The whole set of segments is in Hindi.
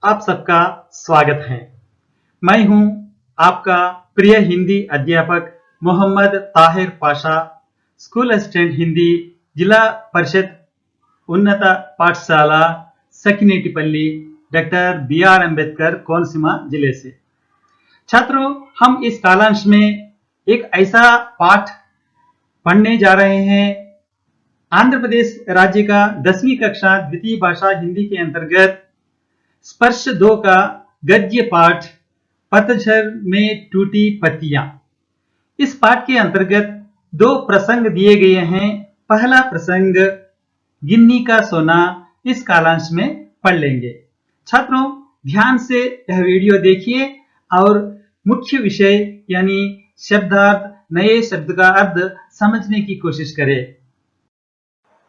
आप सबका स्वागत है। मैं हूं आपका प्रिय हिंदी अध्यापक मोहम्मद ताहिर पाशा, स्कूल असिस्टेंट हिंदी, जिला परिषद उन्नत पाठशाला सकिनेटिपल्ली, डॉक्टर बी.आर. अम्बेडकर, कोनसीमा जिले से। छात्रों, हम इस कालांश में एक ऐसा पाठ पढ़ने जा रहे हैं। आंध्र प्रदेश राज्य का 10वीं कक्षा द्वितीय भाषा हिंदी के अंतर्गत स्पर्श 2 का गद्य पाठ पतझड़ में टूटी पत्तियां। इस पाठ के अंतर्गत 2 प्रसंग दिए गए हैं। पहला प्रसंग गिन्नी का सोना इस कालांश में पढ़ लेंगे। छात्रों, ध्यान से यह वीडियो देखिए और मुख्य विषय यानी शब्दार्थ, नए शब्द का अर्थ समझने की कोशिश करें।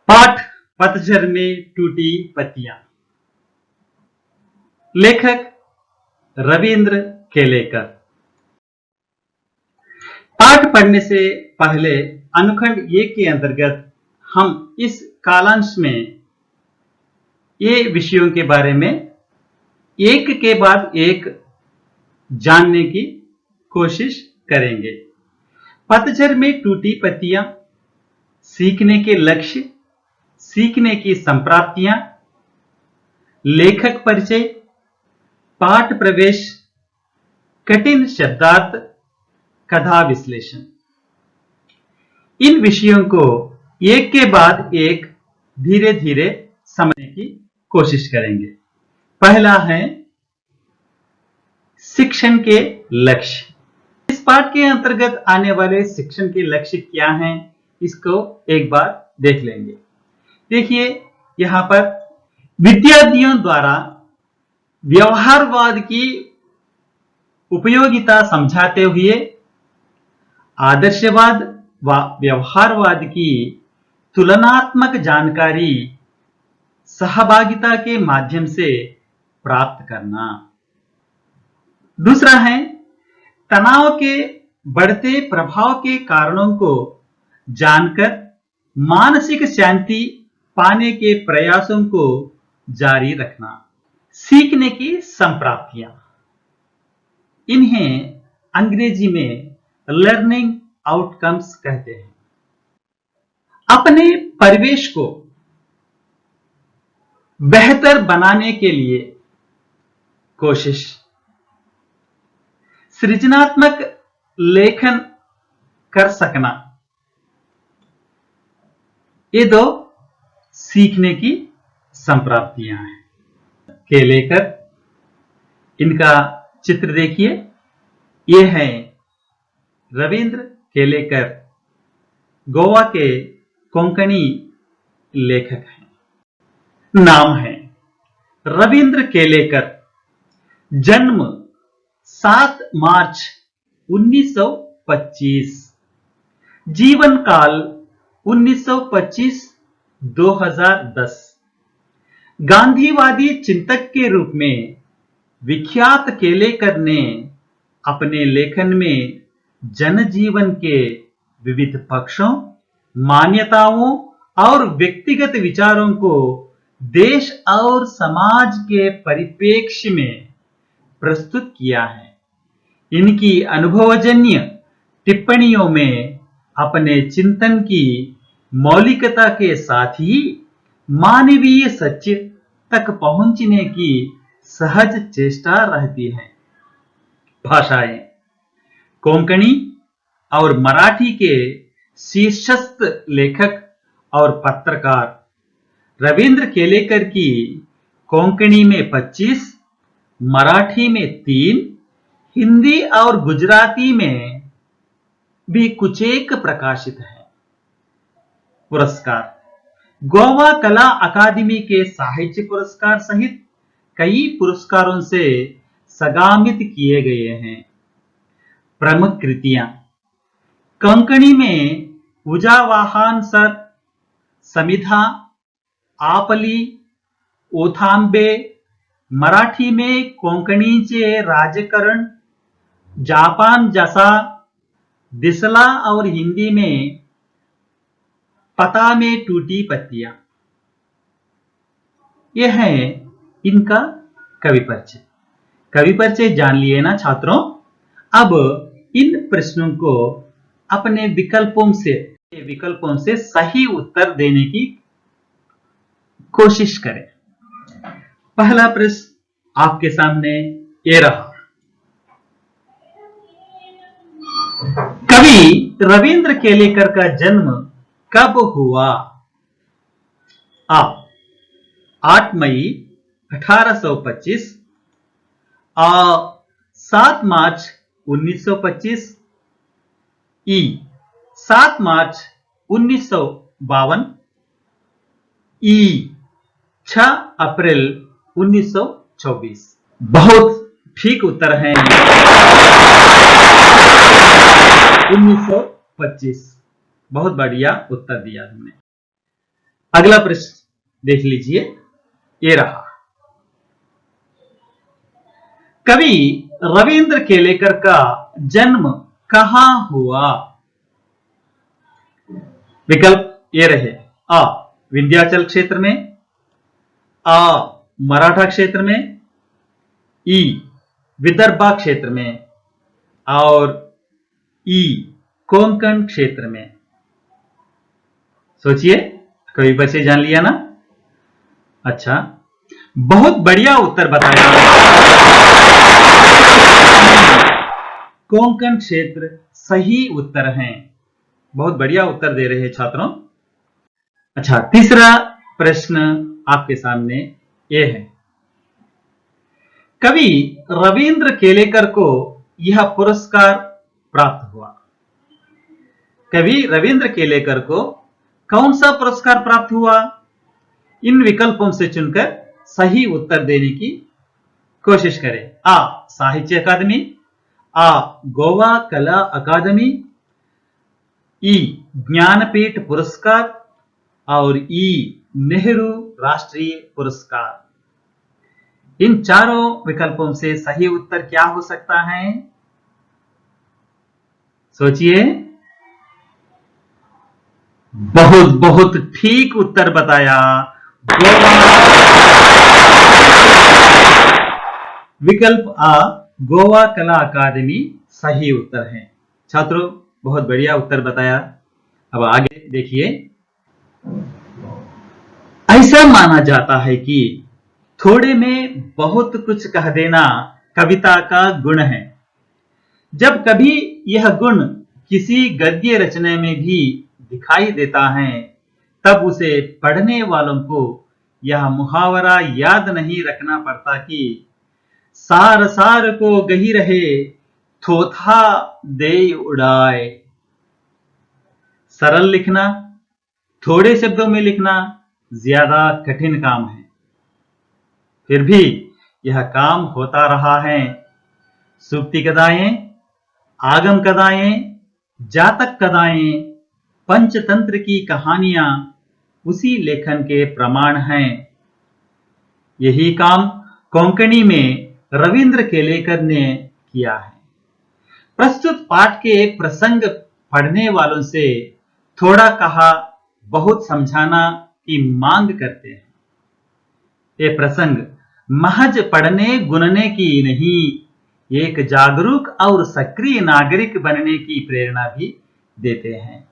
पाठ पतझड़ में टूटी पत्तियां। लेखक रविंद्र केलेकर। पाठ पढ़ने से पहले अनुखंड 1 के अंतर्गत हम इस कालांश में ये विषयों के बारे में एक के बाद एक जानने की कोशिश करेंगे। पतझड़ में टूटी पत्तियां, सीखने के लक्ष्य, सीखने की संप्राप्तियां, लेखक परिचय, पाठ प्रवेश, कठिन शब्दार्थ, कथा विश्लेषण। इन विषयों को एक के बाद एक धीरे धीरे समझने की कोशिश करेंगे। पहला है शिक्षण के लक्ष्य। इस पाठ के अंतर्गत आने वाले शिक्षण के लक्ष्य क्या हैं, इसको एक बार देख लेंगे। देखिए, यहां पर विद्यार्थियों द्वारा व्यवहारवाद की उपयोगिता समझाते हुए आदर्शवाद व व्यवहारवाद की तुलनात्मक जानकारी सहभागिता के माध्यम से प्राप्त करना। दूसरा है तनाव के बढ़ते प्रभाव के कारणों को जानकर मानसिक शांति पाने के प्रयासों को जारी रखना। सीखने की संप्राप्तियां, इन्हें अंग्रेजी में लर्निंग आउटकम्स कहते हैं। अपने परिवेश को बेहतर बनाने के लिए कोशिश, सृजनात्मक लेखन कर सकना, ये 2 सीखने की संप्राप्तियां हैं। केलेकर, इनका चित्र देखिए, ये है रविंद्र केलेकर, गोवा के कोंकणी लेखक हैं। नाम है रविंद्र केलेकर। जन्म 7 मार्च 1925। जीवन काल 1925-2010। गांधीवादी चिंतक के रूप में विख्यात केलेकर ने अपने लेखन में जनजीवन के विविध पक्षों, मान्यताओं और व्यक्तिगत विचारों को देश और समाज के परिप्रेक्ष्य में प्रस्तुत किया है। इनकी अनुभवजन्य टिप्पणियों में अपने चिंतन की मौलिकता के साथ ही मानवीय सत्य तक पहुंचने की सहज चेष्टा रहती है। भाषाएं कोंकणी और मराठी के शीर्षस्थ लेखक और पत्रकार रविंद्र केलेकर की कोंकणी में 25, मराठी में 3, हिंदी और गुजराती में भी कुछ एक प्रकाशित है। पुरस्कार गोवा कला अकादमी के साहित्य पुरस्कार सहित कई पुरस्कारों से सगामित किए गए हैं। प्रमुख कृतियां कोंकणी में उजावाहान सर, समिधा, आपली, ओथांबे, मराठी में कोंकणीचे राजकारण, जापान जसा, दिसला और हिंदी में पता में टूटी पत्तियां। यह है इनका कवि परिचय। कवि परिचय जान लिए ना छात्रों। अब इन प्रश्नों को अपने विकल्पों से सही उत्तर देने की कोशिश करें। पहला प्रश्न आपके सामने ये रहा। कवि रविंद्र केलेकर का जन्म कब हुआ? आ 8 मई 1825, आ 7 मार्च 1925, ई 7 मार्च 1952, ई 6 अप्रैल 1924। बहुत ठीक उत्तर है 1925। बहुत बढ़िया उत्तर दिया तुमने। अगला प्रश्न देख लीजिए, ये रहा। कवि रविंद्र केलेकर का जन्म कहां हुआ? विकल्प ये रहे। आ विंध्याचल क्षेत्र में, आ मराठा क्षेत्र में, ई विदर्भा क्षेत्र में, और ई कोंकण क्षेत्र में। सोचिए, कवि परिचय जान लिया ना? अच्छा, बहुत बढ़िया उत्तर बताया। कोंकण क्षेत्र सही उत्तर है। बहुत बढ़िया उत्तर दे रहे हैं छात्रों। अच्छा, तीसरा प्रश्न आपके सामने ये है। कवि रविंद्र केलेकर को यह पुरस्कार प्राप्त हुआ। कवि रविंद्र केलेकर को कौन सा पुरस्कार प्राप्त हुआ? इन विकल्पों से चुनकर सही उत्तर देने की कोशिश करें। आ साहित्य अकादमी, आ गोवा कला अकादमी, ई ज्ञानपीठ पुरस्कार, और ई नेहरू राष्ट्रीय पुरस्कार। इन चारों विकल्पों से सही उत्तर क्या हो सकता है? सोचिए। बहुत बहुत ठीक उत्तर बताया। विकल्प आ गोवा कला अकादमी सही उत्तर है। छात्रों, बहुत बढ़िया उत्तर बताया। अब आगे देखिए। ऐसा माना जाता है कि थोड़े में बहुत कुछ कह देना कविता का गुण है। जब कभी यह गुण किसी गद्य रचना में भी दिखाई देता है, तब उसे पढ़ने वालों को यह मुहावरा याद नहीं रखना पड़ता कि सार सार को गही रहे, थोथा दे उड़ाए। सरल लिखना, थोड़े शब्दों में लिखना ज्यादा कठिन काम है। फिर भी यह काम होता रहा है। सूक्ति कदाएं, आगम कदाएं, जातक कदाएं, पंचतंत्र की कहानियां उसी लेखन के प्रमाण हैं। यही काम कोंकणी में रविंद्र केलेकर ने किया है। प्रस्तुत पाठ के प्रसंग पढ़ने वालों से थोड़ा कहा बहुत समझाना की मांग करते हैं। ये प्रसंग महज पढ़ने गुनने की नहीं, एक जागरूक और सक्रिय नागरिक बनने की प्रेरणा भी देते हैं।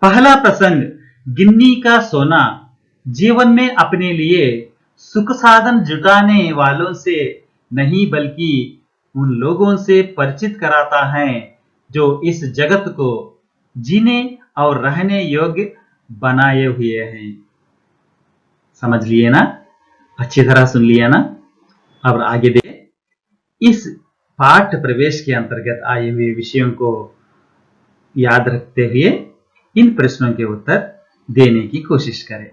पहला प्रसंग गिन्नी का सोना जीवन में अपने लिए सुख साधन जुटाने वालों से नहीं, बल्कि उन लोगों से परिचित कराता है जो इस जगत को जीने और रहने योग्य बनाए हुए हैं। समझ लिए ना? अच्छी तरह सुन लिया ना? अब आगे देखें। इस पाठ प्रवेश के अंतर्गत आए हुए विषयों को याद रखते हुए इन प्रश्नों के उत्तर देने की कोशिश करें।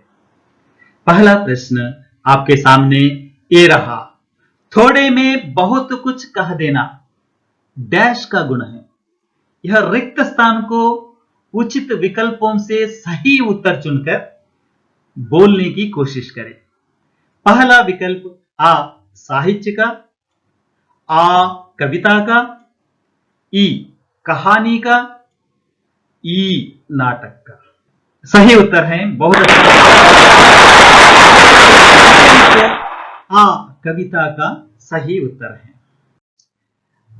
पहला प्रश्न आपके सामने ये रहा। थोड़े में बहुत कुछ कह देना डैश का गुण है। यह रिक्त स्थान को उचित विकल्पों से सही उत्तर चुनकर बोलने की कोशिश करें। पहला विकल्प आ साहित्य का, आ कविता का, ई कहानी का, ई नाटक का। सही उत्तर है। बहुत अच्छा। आ कविता का सही उत्तर है।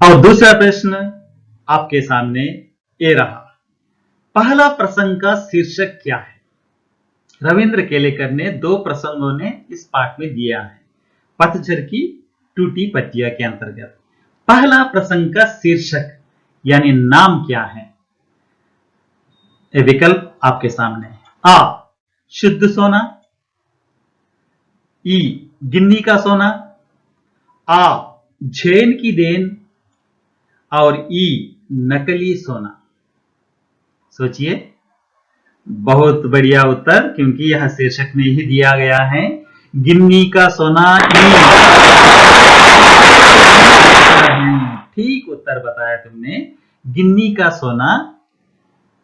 और दूसरा प्रश्न आपके सामने ये रहा। पहला प्रसंग का शीर्षक क्या है? रविंद्र केलेकर ने 2 प्रसंगों ने इस पाठ में दिया है पतझड़ की टूटी पत्तियां के अंतर्गत। पहला प्रसंग का शीर्षक यानी नाम क्या है? ये विकल्प आपके सामने है। आ शुद्ध सोना, ई गिन्नी का सोना, आ झेन की देन और ई नकली सोना। सोचिए। बहुत बढ़िया उत्तर, क्योंकि यह शीर्षक में ही दिया गया है गिन्नी का सोना। ठीक उत्तर बताया तुमने। गिन्नी का सोना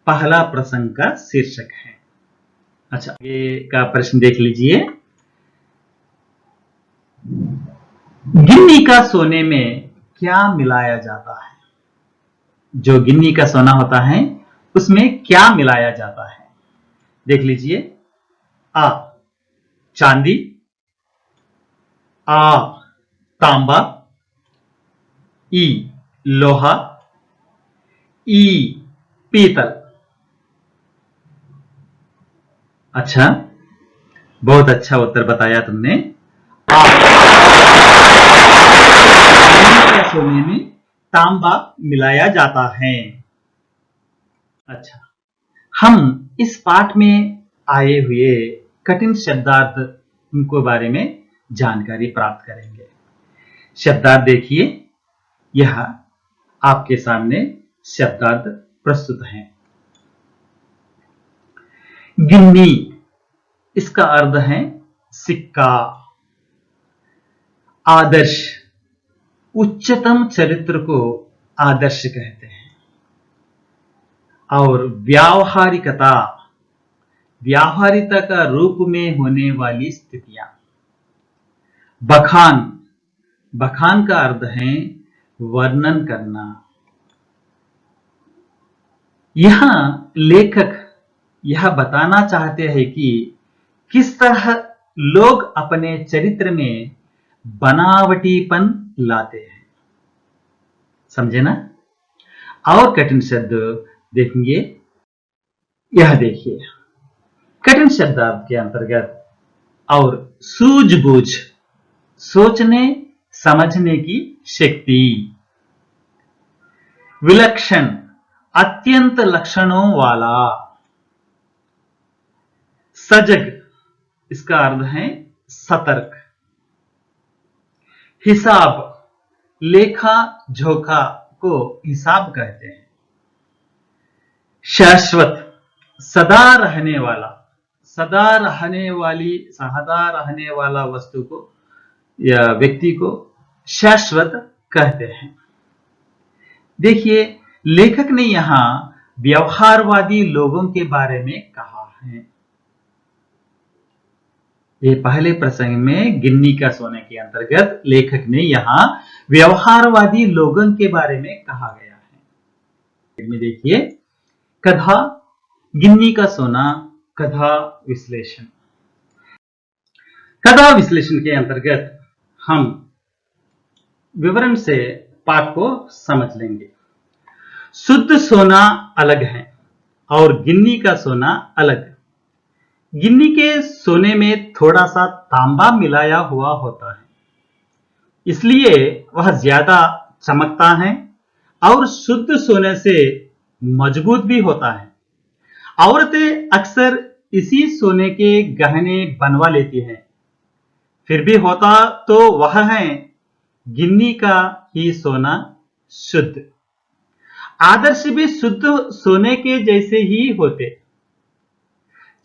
पहला प्रसंग का शीर्षक है। अच्छा, ये का प्रश्न देख लीजिए। गिन्नी का सोने में क्या मिलाया जाता है? जो गिन्नी का सोना होता है उसमें क्या मिलाया जाता है? देख लीजिए। आ चांदी, आ तांबा, ई लोहा, ई पीतल। अच्छा, बहुत अच्छा उत्तर बताया तुमने। सोने में तांबा मिलाया जाता है। अच्छा, हम इस पाठ में आए हुए कठिन शब्दार्थ उनको बारे में जानकारी प्राप्त करेंगे। शब्दार्थ देखिए, यह आपके सामने शब्दार्थ प्रस्तुत हैं। गिन्नी, इसका अर्थ है सिक्का। आदर्श, उच्चतम चरित्र को आदर्श कहते हैं। और व्यावहारिकता, व्यावहारिकता का रूप में होने वाली स्थितियां। बखान, बखान का अर्थ है वर्णन करना। यहां लेखक यह बताना चाहते हैं कि किस तरह लोग अपने चरित्र में बनावटीपन लाते हैं। समझे ना? और कठिन शब्द देखेंगे। यह देखिए, कठिन शब्दार्थ के अंतर्गत और सूझबूझ, सोचने समझने की शक्ति। विलक्षण, अत्यंत लक्षणों वाला। सजग, इसका अर्थ है सतर्क। हिसाब, लेखा जोखा को हिसाब कहते हैं। शाश्वत, सदा रहने वाला, सदा रहने वाली, सदा रहने वाला वस्तु को या व्यक्ति को शाश्वत कहते हैं। देखिए, लेखक ने यहां व्यवहारवादी लोगों के बारे में कहा है। ये पहले प्रसंग में गिन्नी का सोने के अंतर्गत लेखक ने यहां व्यवहारवादी लोगों के बारे में कहा गया है। देखिए, कथा, गिन्नी का सोना, कथा विश्लेषण। कथा विश्लेषण के अंतर्गत हम विवरण से पाठ को समझ लेंगे। शुद्ध सोना अलग है और गिन्नी का सोना अलग। गिन्नी के सोने में थोड़ा सा तांबा मिलाया हुआ होता है, इसलिए वह ज्यादा चमकता है और शुद्ध सोने से मजबूत भी होता है। औरतें अक्सर इसी सोने के गहने बनवा लेती हैं। फिर भी होता तो वह है गिन्नी का ही सोना शुद्ध। आदर्श भी शुद्ध सोने के जैसे ही होते।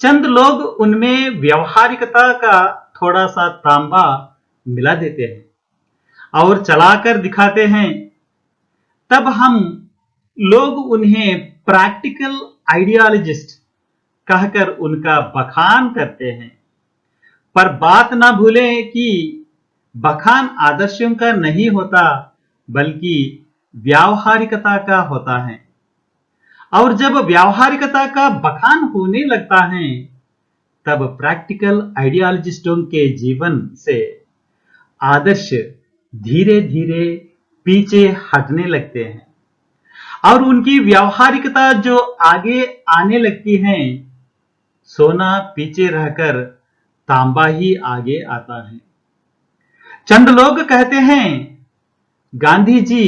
चंद लोग उनमें व्यावहारिकता का थोड़ा सा तांबा मिला देते हैं और चलाकर दिखाते हैं। तब हम लोग उन्हें प्रैक्टिकल आइडियोलॉजिस्ट कहकर उनका बखान करते हैं। पर बात ना भूलें कि बखान आदर्शों का नहीं होता, बल्कि व्यावहारिकता का होता है। और जब व्यावहारिकता का बखान होने लगता है, तब प्रैक्टिकल आइडियोलॉजिस्टों के जीवन से आदर्श धीरे धीरे पीछे हटने लगते हैं और उनकी व्यावहारिकता जो आगे आने लगती है, सोना पीछे रहकर तांबा ही आगे आता है। चंद लोग कहते हैं गांधी जी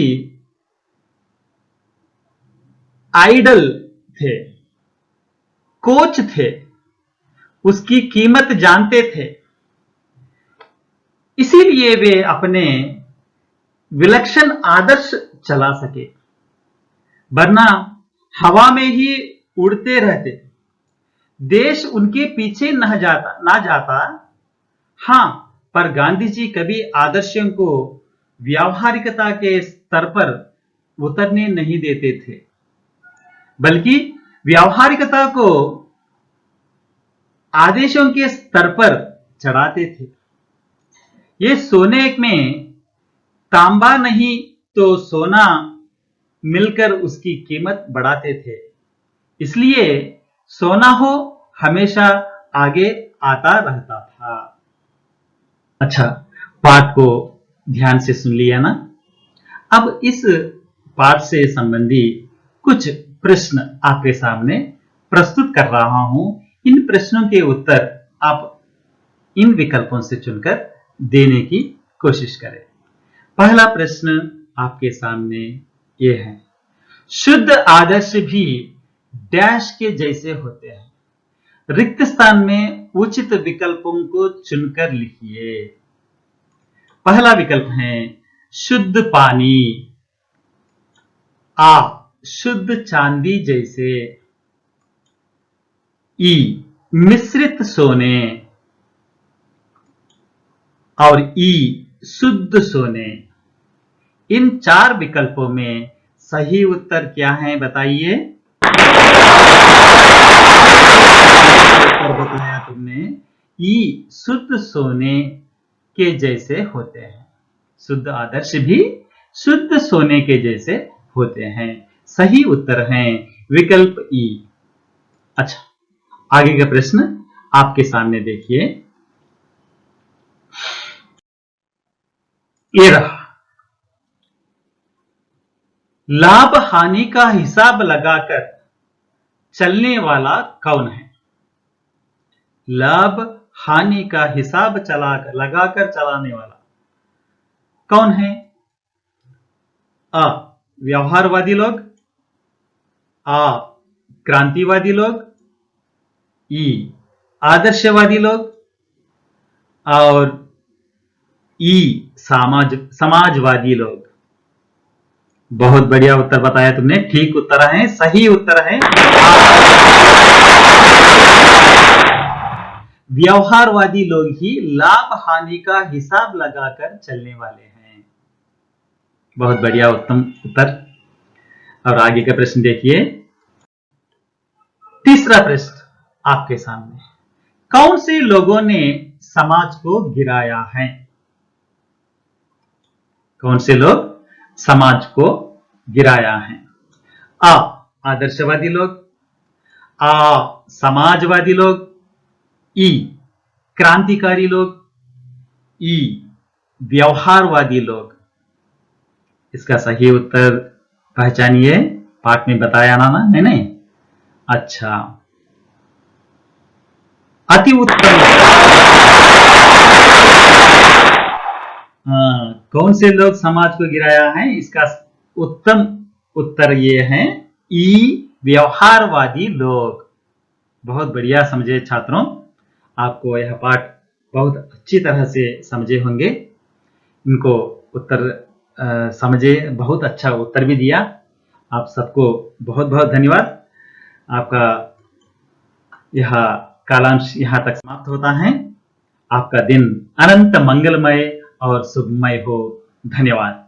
आइडल थे, कोच थे, उसकी कीमत जानते थे, इसीलिए वे अपने विलक्षण आदर्श चला सके, वरना हवा में ही उड़ते रहते, देश उनके पीछे ना जाता। हां, पर गांधी जी कभी आदर्शों को व्यावहारिकता के स्तर पर उतरने नहीं देते थे, बल्कि व्यावहारिकता को आदेशों के स्तर पर चढ़ाते थे। ये सोने में तांबा नहीं तो सोना मिलकर उसकी कीमत बढ़ाते थे, इसलिए सोना हो हमेशा आगे आता रहता था। अच्छा, पाठ को ध्यान से सुन लिया ना? अब इस पाठ से संबंधी कुछ प्रश्न आपके सामने प्रस्तुत कर रहा हूं। इन प्रश्नों के उत्तर आप इन विकल्पों से चुनकर देने की कोशिश करें। पहला प्रश्न आपके सामने ये है, शुद्ध आदर्श भी डैश के जैसे होते हैं। रिक्त स्थान में उचित विकल्पों को चुनकर लिखिए। पहला विकल्प है शुद्ध पानी, आ शुद्ध चांदी जैसे, ई मिश्रित सोने और ई शुद्ध सोने। इन चार विकल्पों में सही उत्तर क्या है बताइए? उत्तर बताया तुमने, ई शुद्ध सोने के जैसे होते हैं। शुद्ध आदर्श भी शुद्ध सोने के जैसे होते हैं। सही उत्तर है विकल्प ई। अच्छा, आगे का प्रश्न आपके सामने देखिए, ये रहा, लाभ हानि का हिसाब लगाकर चलने वाला कौन है? लाभ हानि का हिसाब लगाकर चलाने वाला कौन है? अ व्यवहारवादी लोग, आ क्रांतिवादी लोग, ई आदर्शवादी लोग और ई समाजवादी लोग। बहुत बढ़िया उत्तर बताया तुमने, ठीक उत्तर है, सही उत्तर है व्यवहारवादी लोग ही लाभ हानि का हिसाब लगाकर चलने वाले हैं। बहुत बढ़िया, उत्तम उत्तर। और आगे का प्रश्न देखिए, तीसरा प्रश्न आपके सामने, कौन से लोगों ने समाज को गिराया है? कौन से लोग समाज को गिराया है? आ आदर्शवादी लोग, आ समाजवादी लोग, ई क्रांतिकारी लोग, ई व्यवहारवादी लोग। इसका सही उत्तर पहचानिए, पाठ में बताया ना मैंने। अच्छा, अति उत्तम। कौन से लोग समाज को गिराया है? इसका उत्तम उत्तर ये है ई व्यवहारवादी लोग। बहुत बढ़िया समझे छात्रों, आपको यह पाठ बहुत अच्छी तरह से समझे होंगे। इनको उत्तर समझे, बहुत अच्छा उत्तर भी दिया। आप सबको बहुत बहुत धन्यवाद। आपका यह कालांश यहाँ तक समाप्त होता है। आपका दिन अनंत मंगलमय और शुभमय हो। धन्यवाद।